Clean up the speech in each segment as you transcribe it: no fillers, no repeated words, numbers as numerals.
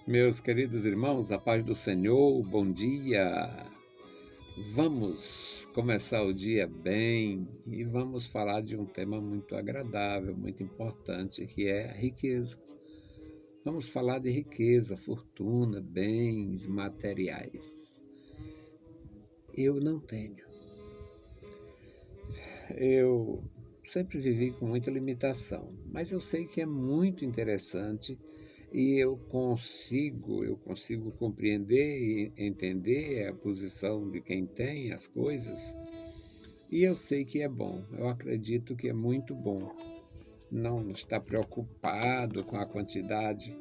Meus queridos irmãos, a paz do Senhor, bom dia. Vamos começar o dia bem e vamos falar de um tema muito agradável, muito importante, que é a riqueza. Vamos falar de riqueza, fortuna, bens materiais. Eu não tenho. Eu sempre vivi com muita limitação, mas eu sei que é muito interessante e eu consigo compreender e entender a posição de quem tem as coisas, e eu sei que é bom, eu acredito que é muito bom não estar preocupado com a quantidade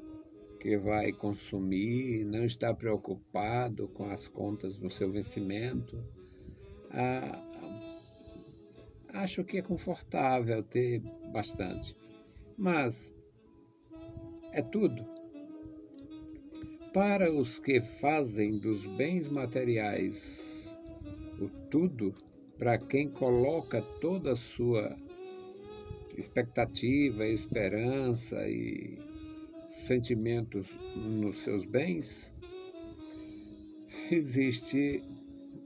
que vai consumir, não estar preocupado com as contas do seu vencimento. Ah, acho que é confortável ter bastante, mas é tudo. Para os que fazem dos bens materiais o tudo, para quem coloca toda a sua expectativa, esperança e sentimentos nos seus bens, existe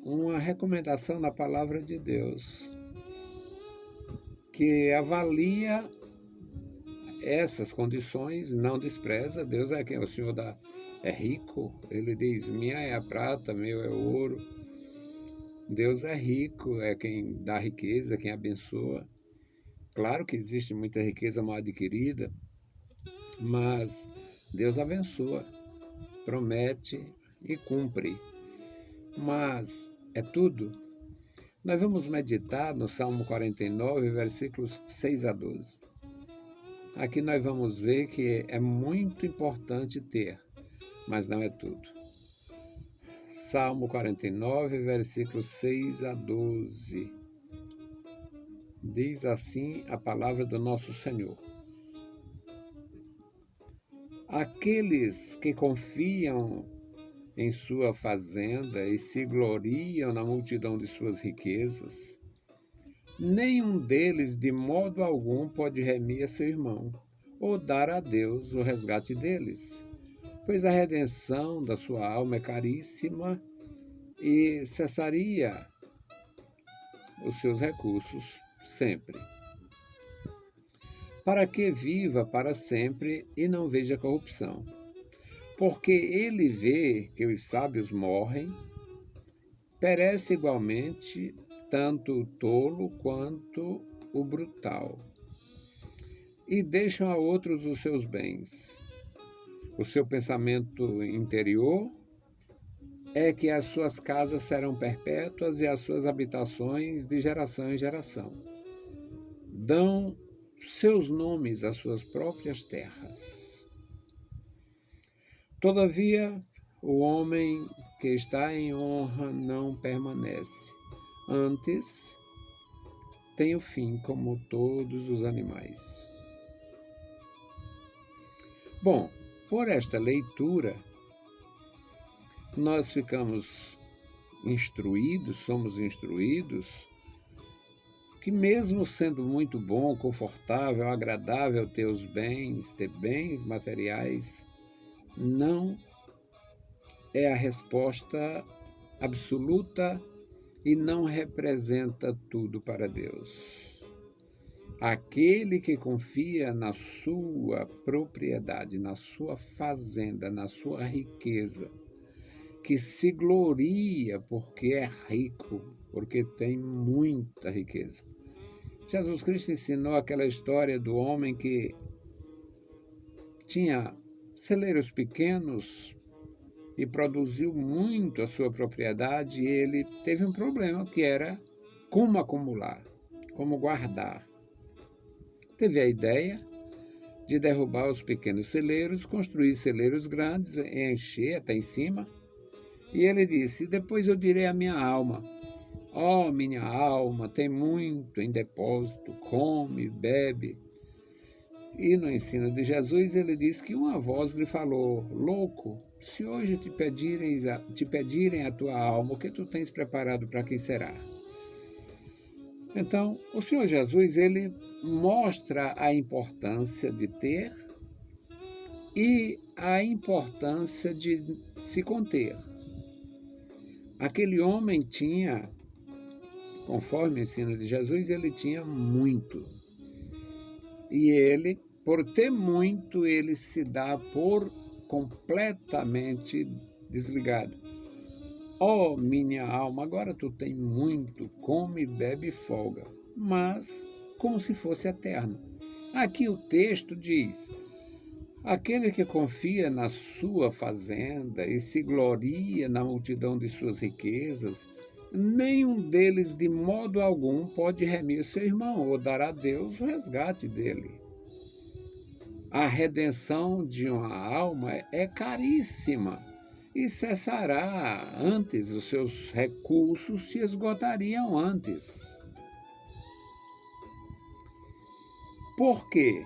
uma recomendação na palavra de Deus que avalia essas condições, não despreza. Deus é quem? O Senhor é rico. Ele diz: minha é a prata, meu é o ouro. Deus é rico, é quem dá riqueza, quem abençoa. Claro que existe muita riqueza mal adquirida, mas Deus abençoa, promete e cumpre. Mas é tudo. Nós vamos meditar no Salmo 49, versículos 6 a 12. Aqui nós vamos ver que é muito importante ter, mas não é tudo. Salmo 49, versículos 6 a 12. Diz assim a palavra do nosso Senhor: aqueles que confiam em sua fazenda e se gloriam na multidão de suas riquezas, nenhum deles de modo algum pode remir a seu irmão ou dar a Deus o resgate deles, pois a redenção da sua alma é caríssima e cessaria os seus recursos sempre, para que viva para sempre e não veja corrupção. Porque ele vê que os sábios morrem, perece igualmente tanto o tolo quanto o brutal, e deixam a outros os seus bens. O seu pensamento interior é que as suas casas serão perpétuas e as suas habitações de geração em geração. Dão seus nomes às suas próprias terras. Todavia, o homem que está em honra não permanece. Antes, tem o fim como todos os animais. Bom, por esta leitura, nós somos instruídos, que mesmo sendo muito bom, confortável, agradável ter bens materiais, não é a resposta absoluta e não representa tudo para Deus. Aquele que confia na sua propriedade, na sua fazenda, na sua riqueza, que se gloria porque é rico, porque tem muita riqueza. Jesus Cristo ensinou aquela história do homem que tinha celeiros pequenos e produziu muito a sua propriedade, e ele teve um problema que era como acumular, como guardar. Teve a ideia de derrubar os pequenos celeiros, construir celeiros grandes, encher até em cima, e ele disse: depois eu direi à minha alma: ó, minha alma, tem muito em depósito, come, bebe. E no ensino de Jesus, ele diz que uma voz lhe falou: louco, se hoje te pedirem a tua alma, o que tu tens preparado para quem será? Então, o Senhor Jesus, ele mostra a importância de ter, e a importância de se conter. Aquele homem tinha, conforme o ensino de Jesus, ele tinha muito. E ele, por ter muito, ele se dá por completamente desligado. Ó, minha alma, agora tu tem muito, come, bebe e folga, mas como se fosse eterno. Aqui o texto diz: aquele que confia na sua fazenda e se gloria na multidão de suas riquezas, nenhum deles de modo algum pode remir seu irmão ou dar a Deus o resgate dele. A redenção de uma alma é caríssima e cessará antes, os seus recursos se esgotariam antes. Por quê?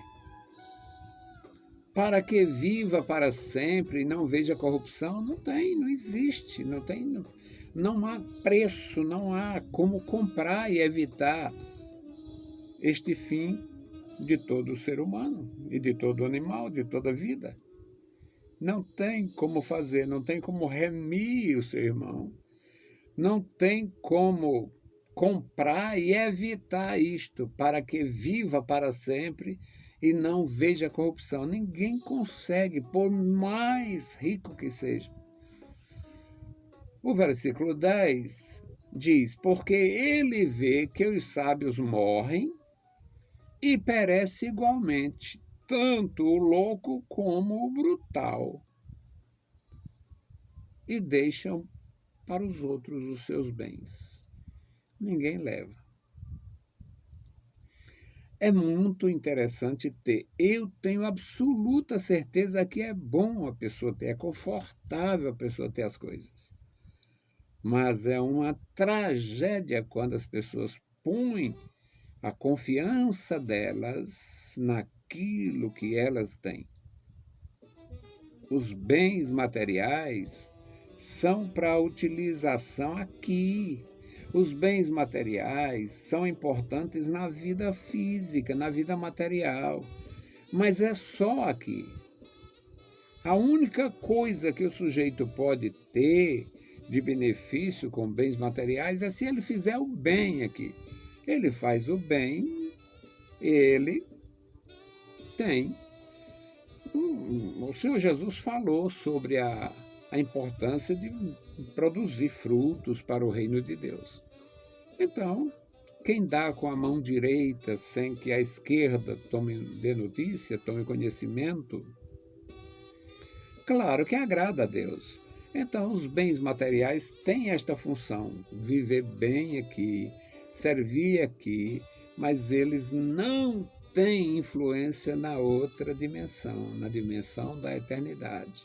Para que viva para sempre e não veja corrupção? Não tem, não existe, não há preço, não há como comprar e evitar este fim de todo ser humano e de todo animal, de toda vida. Não tem como fazer, não tem como remir o seu irmão, não tem como comprar e evitar isto para que viva para sempre e não veja corrupção. Ninguém consegue, por mais rico que seja. O versículo 10 diz: porque ele vê que os sábios morrem e perece igualmente, tanto o louco como o brutal, e deixam para os outros os seus bens. Ninguém leva. É muito interessante ter. Eu tenho absoluta certeza que é bom a pessoa ter, é confortável a pessoa ter as coisas. Mas é uma tragédia quando as pessoas põem a confiança delas naquilo que elas têm. Os bens materiais são para utilização aqui. Os bens materiais são importantes na vida física, na vida material, mas é só aqui. A única coisa que o sujeito pode ter de benefício com bens materiais é se ele fizer o bem aqui. Ele faz o bem, ele tem. O Senhor Jesus falou sobre a importância de produzir frutos para o reino de Deus. Então, quem dá com a mão direita sem que a esquerda dê notícia, tome conhecimento, claro que agrada a Deus. Então, os bens materiais têm esta função, viver bem aqui, servir aqui, mas eles não têm influência na outra dimensão, na dimensão da eternidade.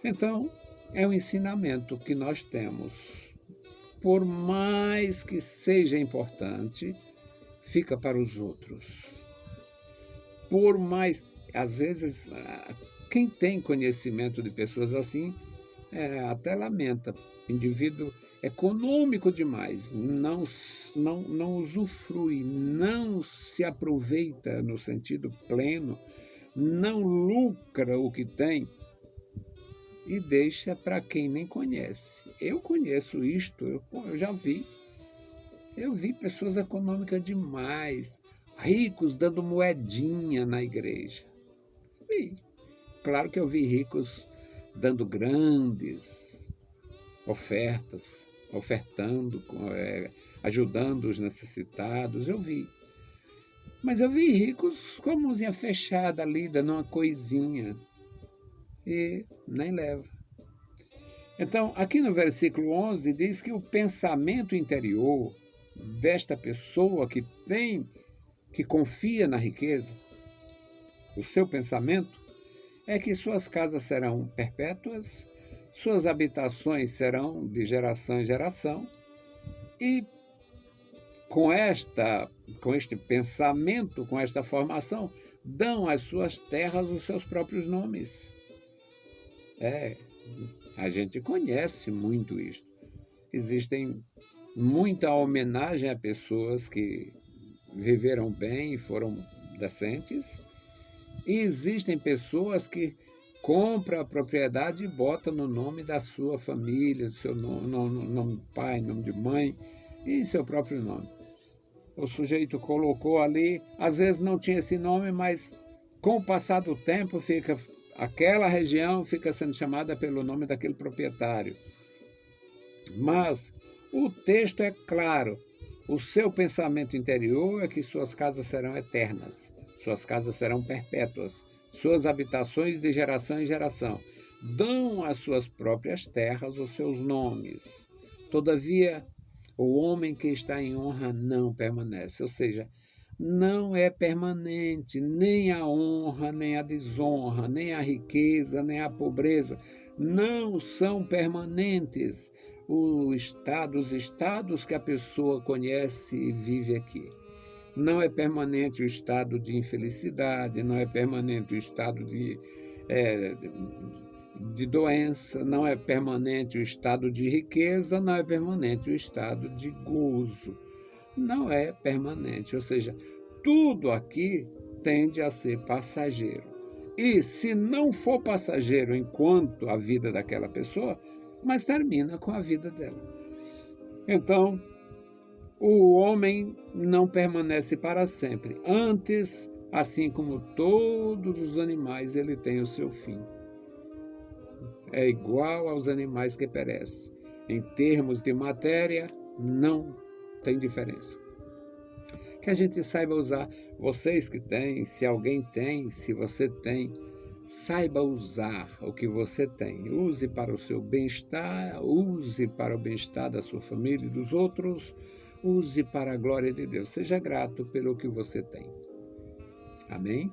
Então, é um ensinamento que nós temos. Por mais que seja importante, fica para os outros. Por mais, às vezes, quem tem conhecimento de pessoas assim, até lamenta. Indivíduo econômico demais, não usufrui, não se aproveita no sentido pleno, não lucra o que tem e deixa para quem nem conhece. Eu conheço isto, eu já vi. Eu vi pessoas econômicas demais, ricos dando moedinha na igreja. Vi. Claro que eu vi ricos dando grandes ofertas, ofertando, ajudando os necessitados, eu vi. Mas eu vi ricos com a mãozinha fechada ali, dando uma coisinha, e nem leva. Então, aqui no versículo 11, diz que o pensamento interior desta pessoa que confia na riqueza, o seu pensamento, é que suas casas serão perpétuas, suas habitações serão de geração em geração, e com este pensamento, com esta formação, dão às suas terras os seus próprios nomes. A gente conhece muito isto. Existem muita homenagem a pessoas que viveram bem e foram decentes, E existem pessoas que compram a propriedade e botam no nome da sua família, do seu nome de pai, nome de mãe e seu próprio nome. O sujeito colocou ali, às vezes não tinha esse nome, mas com o passar do tempo aquela região fica sendo chamada pelo nome daquele proprietário. Mas o texto é claro. O seu pensamento interior é que suas casas serão eternas, suas casas serão perpétuas, suas habitações de geração em geração. Dão às suas próprias terras os seus nomes. Todavia, o homem que está em honra não permanece, ou seja, não é permanente, nem a honra, nem a desonra, nem a riqueza, nem a pobreza, não são permanentes. Os estados que a pessoa conhece e vive aqui. Não é permanente o estado de infelicidade, não é permanente o estado de doença, não é permanente o estado de riqueza, não é permanente o estado de gozo. Não é permanente, ou seja, tudo aqui tende a ser passageiro. E se não for passageiro enquanto a vida daquela pessoa, mas termina com a vida dela. Então, o homem não permanece para sempre. Antes, assim como todos os animais, ele tem o seu fim. É igual aos animais que perecem. Em termos de matéria, não tem diferença. Que a gente saiba usar, vocês que têm, se alguém tem, se você tem, saiba usar o que você tem. Use para o seu bem-estar, use para o bem-estar da sua família e dos outros, use para a glória de Deus. Seja grato pelo que você tem. Amém?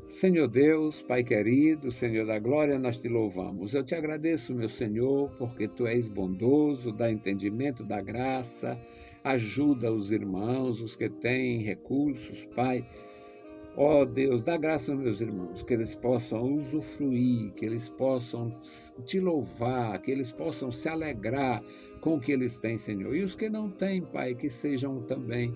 Senhor Deus, Pai querido, Senhor da glória, nós te louvamos. Eu te agradeço, meu Senhor, porque tu és bondoso, dá entendimento, dá graça, ajuda os irmãos, os que têm recursos, Pai. Ó Deus, dá graça aos meus irmãos, que eles possam usufruir, que eles possam te louvar, que eles possam se alegrar com o que eles têm, Senhor. E os que não têm, Pai, que sejam também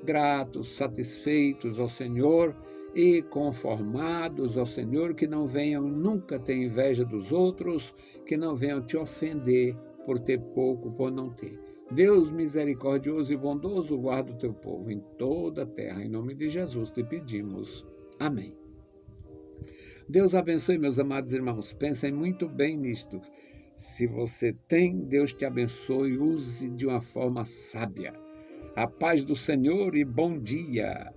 gratos, satisfeitos ao Senhor e conformados ao Senhor, que não venham nunca ter inveja dos outros, que não venham te ofender por ter pouco, por não ter. Deus misericordioso e bondoso, guarda o teu povo em toda a terra. Em nome de Jesus te pedimos. Amém. Deus abençoe, meus amados irmãos. Pensem muito bem nisto. Se você tem, Deus te abençoe. Use de uma forma sábia. A paz do Senhor e bom dia.